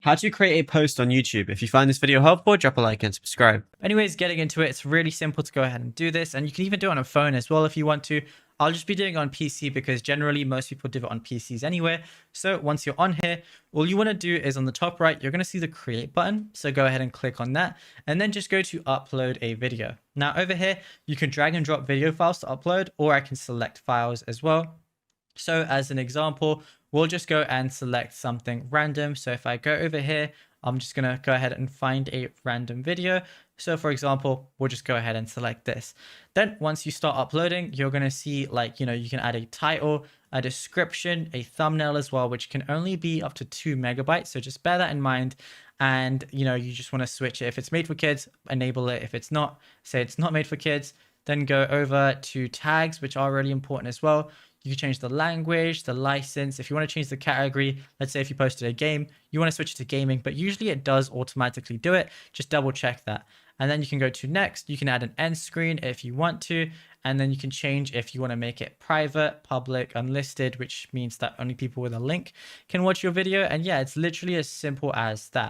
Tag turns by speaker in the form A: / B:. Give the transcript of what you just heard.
A: How to create a post on YouTube. If you find this video helpful, drop a like and subscribe.
B: Anyways, getting into it, it's really simple to go ahead and do this. And you can even do it on a phone as well if you want to. I'll just be doing it on PC because generally most people do it on PCs anyway. So once you're on here, all you want to do is on the top right, you're going to see the create button. So go ahead and click on that and then just go to upload a video. Now over here, you can drag and drop video files to upload, or I can select files as well. So as an example, we'll just go and select something random. So if I go over here, I'm just going to go ahead and find a random video. So for example, we'll just go ahead and select this. Then once you start uploading, you're going to see you can add a title, a description, a thumbnail as well, which can only be up to 2 megabytes. So just bear that in mind. And, you just want to switch it. If it's made for kids, enable it. If it's not, say it's not made for kids, then go over to tags, which are really important as well. You can change the language, the license. If you want to change the category, let's say if you posted a game, you want to switch it to gaming, but usually it does automatically do it. Just double check that. And then you can go to next. You can add an end screen if you want to. And then you can change if you want to make it private, public, unlisted, which means that only people with a link can watch your video. And yeah, it's literally as simple as that.